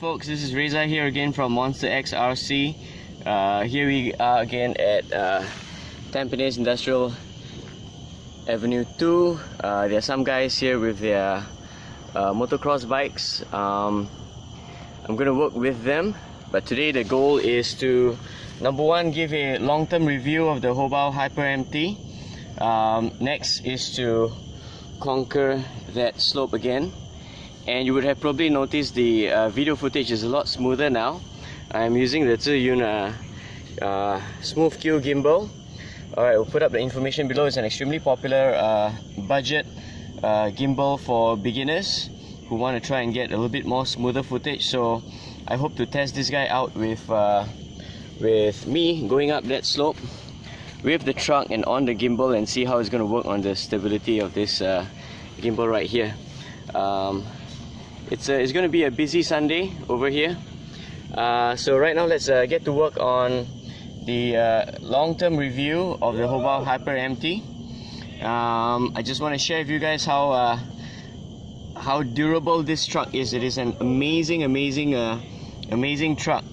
folks, this is Reza here again from Monster X RC. Here we are again at Tampines Industrial Avenue 2. There are some guys here with their motocross bikes. I'm gonna work with them, but today the goal is to, number one, give a long-term review of the Hobao Hyper MT. Next is to conquer that slope again. And you would have probably noticed the video footage is a lot smoother now. I'm using the Zhiyun Smooth Q gimbal. Alright, we'll put up the information below. It's an extremely popular budget gimbal for beginners who want to try and get a little bit more smoother footage. So I hope to test this guy out with me going up that slope with the truck and on the gimbal, and see how it's going to work on the stability of this gimbal right here. It's going to be a busy Sunday over here. So right now let's get to work on the long-term review of the Hobao Hyper MT. I just want to share with you guys how durable this truck is. It is an amazing truck.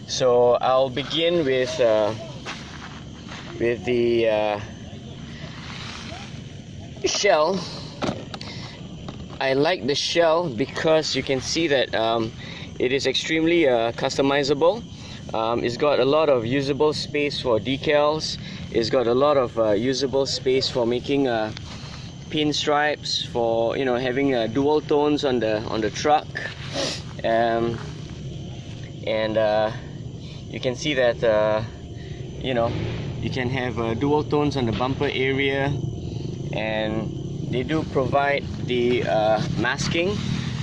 So I'll begin with the shell. I like the shell because you can see that it is extremely customizable. It's got a lot of usable space for decals. It's got a lot of usable space for making pinstripes, for having dual tones on the truck, and you can see that you can have dual tones on the bumper area, and they do provide the masking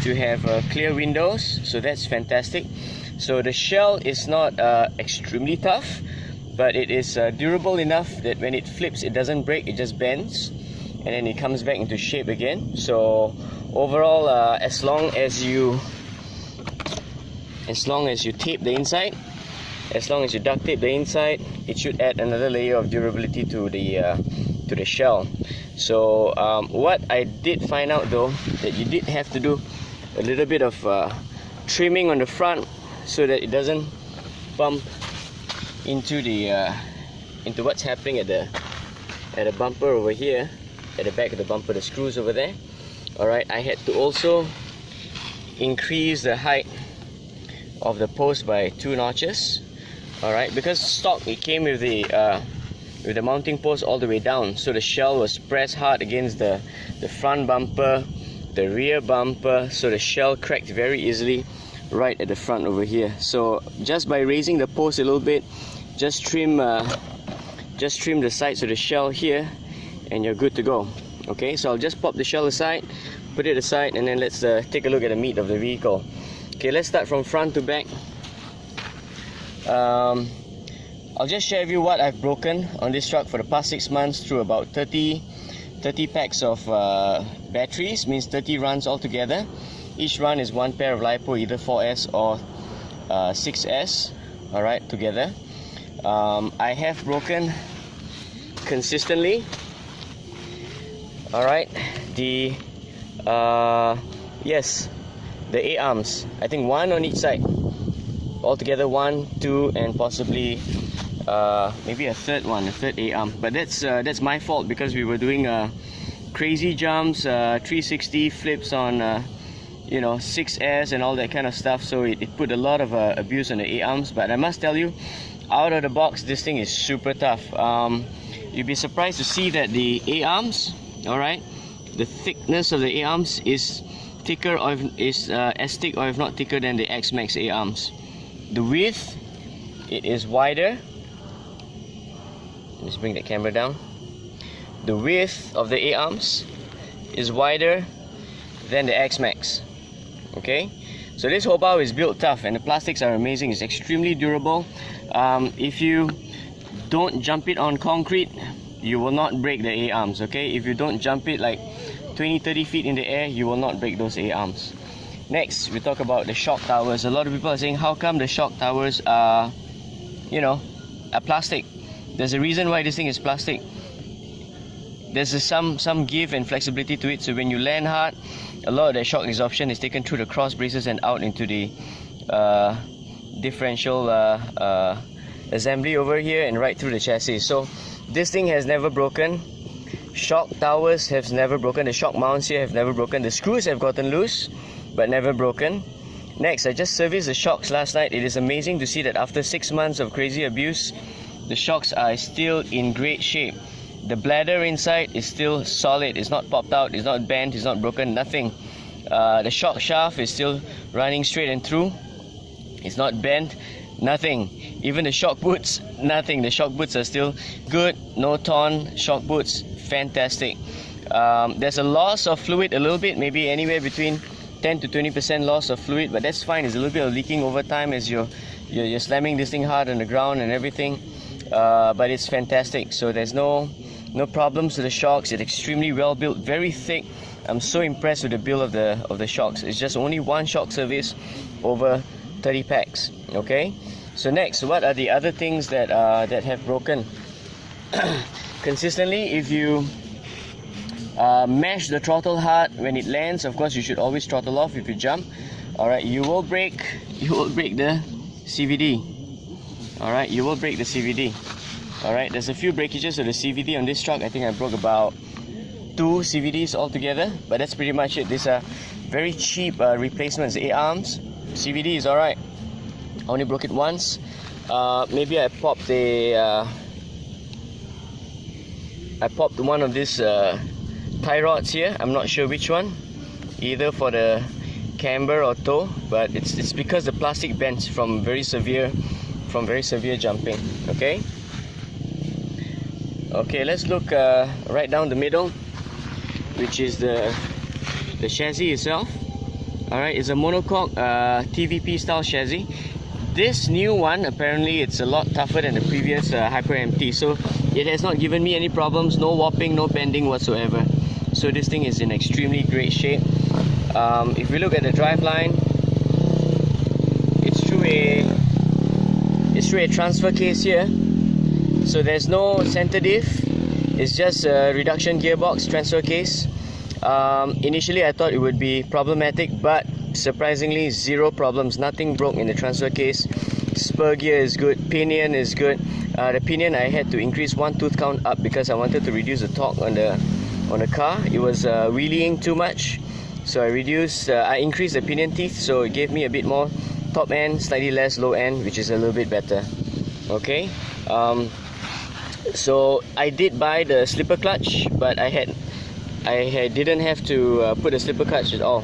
to have clear windows, so that's fantastic. So the shell is not extremely tough, but it is durable enough that when it flips, it doesn't break, it just bends, and then it comes back into shape again. So overall, as long as you tape the inside, as long as you duct tape the inside, it should add another layer of durability to the shell. So what I did find out though, that you did have to do a little bit of trimming on the front so that it doesn't bump into the into what's happening at the bumper over here, at the back of the bumper, the screws over there. Alright, I had to also increase the height of the post by 2 notches. Alright, because stock it came with the mounting post all the way down, so the shell was pressed hard against the front bumper, the rear bumper, so the shell cracked very easily right at the front over here. So just by raising the post a little bit, just trim the sides of the shell here, and you're good to go. Okay, so I'll just pop the shell aside, put it aside, and then let's take a look at the meat of the vehicle. Okay, let's start from front to back. I'll just share with you what I've broken on this truck for the past 6 months through about 30 packs of batteries, means 30 runs altogether. Each run is 1 pair of LiPo, either 4S or 6S, alright, together. I have broken consistently, alright, the A-arms. I think 1 on each side. Altogether 1, 2, and possibly maybe a third A-arm. But that's my fault, because we were doing crazy jumps, 360 flips on 6S and all that kind of stuff, so it put a lot of abuse on the A-arms. But I must tell you, out of the box, this thing is super tough. You'd be surprised to see that the A-arms, alright, the thickness of the A-arms is thicker, or is as thick or if not thicker than the X-Max A-arms. The width, it is wider. Let's bring the camera down. The width of the A-arms is wider than the X-Max. Okay, so this Hobao is built tough, and the plastics are amazing. It's extremely durable. If you don't jump it on concrete, you will not break the A-arms. Okay, if you don't jump it like 20-30 feet in the air, you will not break those A-arms. Next, we talk about the shock towers. A lot of people are saying, how come the shock towers are plastic? There's a reason why this thing is plastic. There's some give and flexibility to it, so when you land hard, a lot of the shock absorption is taken through the cross braces and out into the differential assembly over here and right through the chassis. So this thing has never broken. Shock towers have never broken. The shock mounts here have never broken. The screws have gotten loose but never broken. Next, I just serviced the shocks last night. It is amazing to see that after 6 months of crazy abuse, the shocks are still in great shape. The bladder inside is still solid. It's not popped out, it's not bent, it's not broken, nothing. The shock shaft is still running straight and through. It's not bent, nothing. Even the shock boots, nothing. The shock boots are still good, no torn shock boots, fantastic. There's a loss of fluid a little bit, maybe anywhere between 10 to 20% loss of fluid, but that's fine. There's a little bit of leaking over time as you're slamming this thing hard on the ground and everything, but it's fantastic. So there's no problems with the shocks. It's extremely well built, very thick. I'm so impressed with the build of the shocks. It's just only one shock service over 30 packs. Okay, so next, what are the other things that have broken? Consistently, if you mash the throttle hard when it lands, of course you should always throttle off if you jump. Alright, you will break the CVD. Alright, you will break the CVD. Alright, there's a few breakages of the CVD on this truck. I think I broke about 2 CVDs altogether, but that's pretty much it. These are very cheap replacements. A-arms, CVD is alright. I only broke it once. Maybe I popped one of these tie rods here. I'm not sure which one, either for the camber or toe, but it's because the plastic bends from very severe jumping. Okay, let's look right down the middle, which is the chassis itself. Alright, it's a monocoque TVP style chassis. This new one, apparently it's a lot tougher than the previous Hyper MT, so it has not given me any problems, no warping, no bending whatsoever. So this thing is in extremely great shape. If we look at the driveline, it's through a transfer case here, so there's no center diff. It's just a reduction gearbox transfer case. Initially I thought it would be problematic, but surprisingly zero problems. Nothing broke in the transfer case. Spur gear is good, pinion is good. The pinion I had to increase 1 tooth count up because I wanted to reduce the torque on the car. It was wheeling too much, so I increased the pinion teeth, so it gave me a bit more top end, slightly less low end, which is a little bit better. Okay, so I did buy the slipper clutch, but I didn't have to put a slipper clutch at all.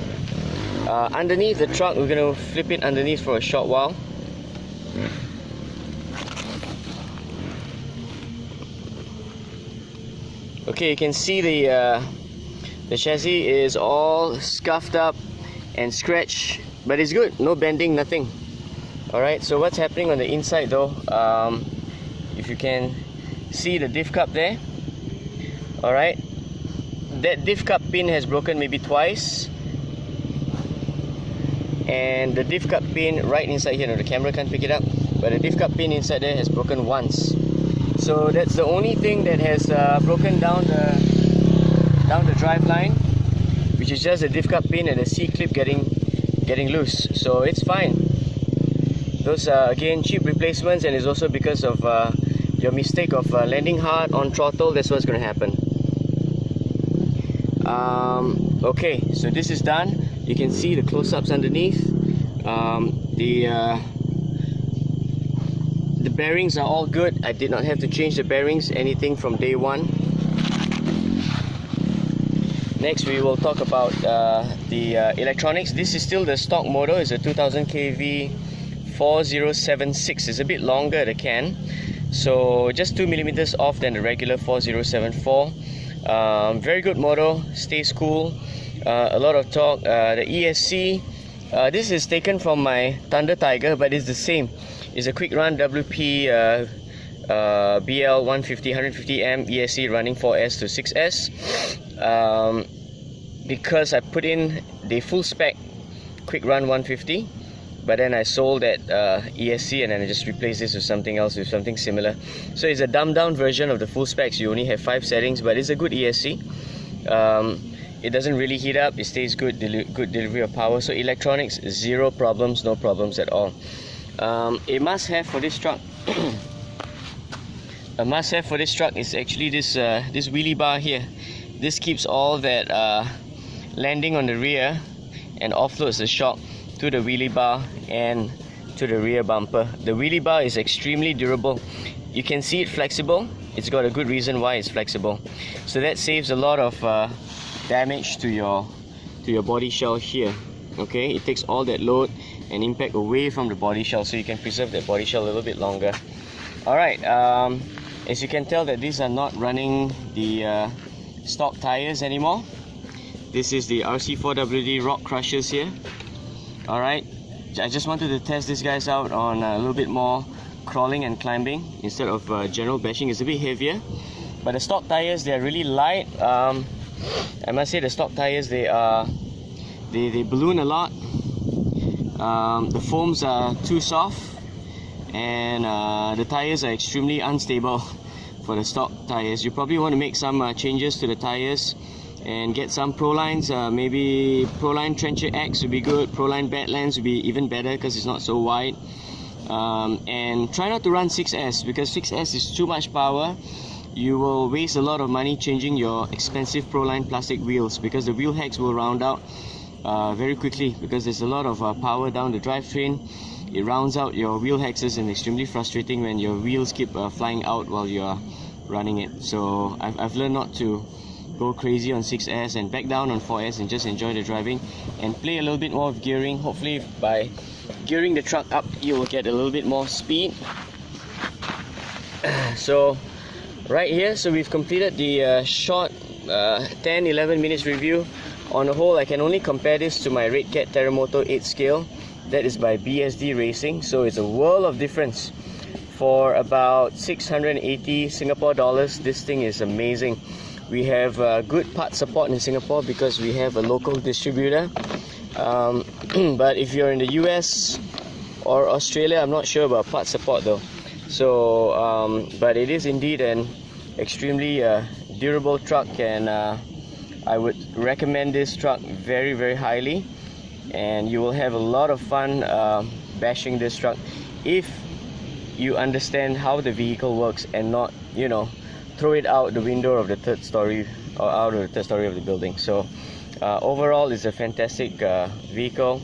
Underneath the truck, we're going to flip it underneath for a short while. Okay, you can see the chassis is all scuffed up and scratched, but it's good, no bending, nothing. Alright, so what's happening on the inside though, if you can see the diff cup there. Alright, that diff cup pin has broken maybe twice, and the diff cup pin right inside here, no, the camera can't pick it up, but the diff cup pin inside there has broken once. So that's the only thing that has broken down the drive line, which is just the diff cup pin and the C-clip getting loose. So it's fine. Those are again cheap replacements, and it's also because of your mistake of landing hard on throttle. That's what's going to happen. Okay, so this is done. You can see the close-ups underneath. The bearings are all good. I did not have to change the bearings, anything from day one. Next, we will talk about the electronics. This is still the stock motor. It's a 2000 kV 4076. It's a bit longer, the can, so just 2mm off than the regular 4074. Very good motor, stays cool, a lot of torque. The ESC, this is taken from my Thunder Tiger, but it's the same. It's a quick run WP BL 150M ESC running 4S to 6S, because I put in the full spec quick run 150, but then I sold that ESC and then I just replaced this with something else, with something similar. So it's a dumbed down version of the full specs. You only have 5 settings, but it's a good ESC. it doesn't really heat up, it stays good, good delivery of power. So electronics, zero problems, no problems at all. A must-have for this truck a must-have for this truck is actually this this wheelie bar here. This keeps all that landing on the rear and offloads the shock to the wheelie bar and to the rear bumper. The wheelie bar is extremely durable. You can see it flexible. It's got a good reason why it's flexible. So that saves a lot of damage to your body shell here. Okay, it takes all that load and impact away from the body shell, so you can preserve that body shell a little bit longer. Alright, as you can tell that these are not running the stock tires anymore. This is the RC4WD rock crushers here. Alright, I just wanted to test these guys out on a little bit more crawling and climbing instead of general bashing. It's a bit heavier, but the stock tires, they are really light. I must say the stock tires, they balloon a lot. The foams are too soft, and the tires are extremely unstable for the stock tires. You probably want to make some changes to the tires and get some Prolines. Maybe Proline Trencher X would be good. Proline Badlands would be even better because it's not so wide. And try not to run 6S, because 6S is too much power. You will waste a lot of money changing your expensive Proline plastic wheels, because the wheel hex will round out very quickly, because there's a lot of power down the drivetrain. It rounds out your wheel hexes, and extremely frustrating when your wheels keep flying out while you are running it. So I've learned not to go crazy on 6S and back down on 4S and just enjoy the driving and play a little bit more of gearing. Hopefully by gearing the truck up, you will get a little bit more speed. So right here, so we've completed the short 10-11 minutes review. On the whole, I can only compare this to my Red Cat Terremoto 8 scale. That is by BSD Racing, so it's a world of difference. For about 680 Singapore dollars, this thing is amazing. We have good part support in Singapore because we have a local distributor. But if you're in the US or Australia, I'm not sure about part support though. So, but it is indeed an extremely durable truck, and I would recommend this truck very, very highly. And you will have a lot of fun bashing this truck if you understand how the vehicle works and not, you know, throw it out the window of the third story or out of the third story of the building. So overall, it's a fantastic vehicle.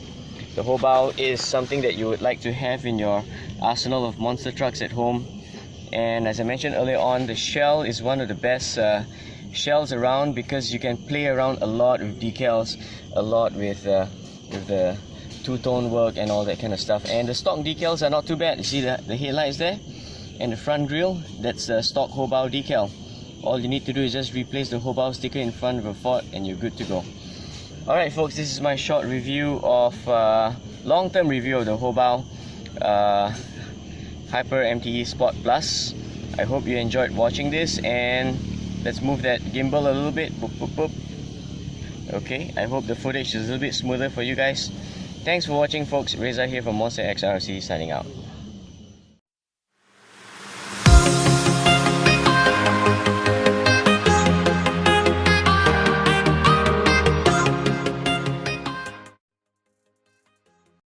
The Hobao is something that you would like to have in your arsenal of monster trucks at home. And as I mentioned earlier on, the shell is one of the best shells around, because you can play around a lot with decals, a lot with the two-tone work and all that kind of stuff. And the stock decals are not too bad. You see the headlights there and the front grille, that's the stock Hobao decal. All you need to do is just replace the Hobao sticker in front of a Ford and you're good to go. Alright folks, this is my short review of long-term review of the Hobao Hyper MTE Sport Plus. I hope you enjoyed watching this, and let's move that gimbal a little bit. Boop, boop, boop. Okay, I hope the footage is a little bit smoother for you guys. Thanks for watching folks. Reza here from Monster XRC signing out.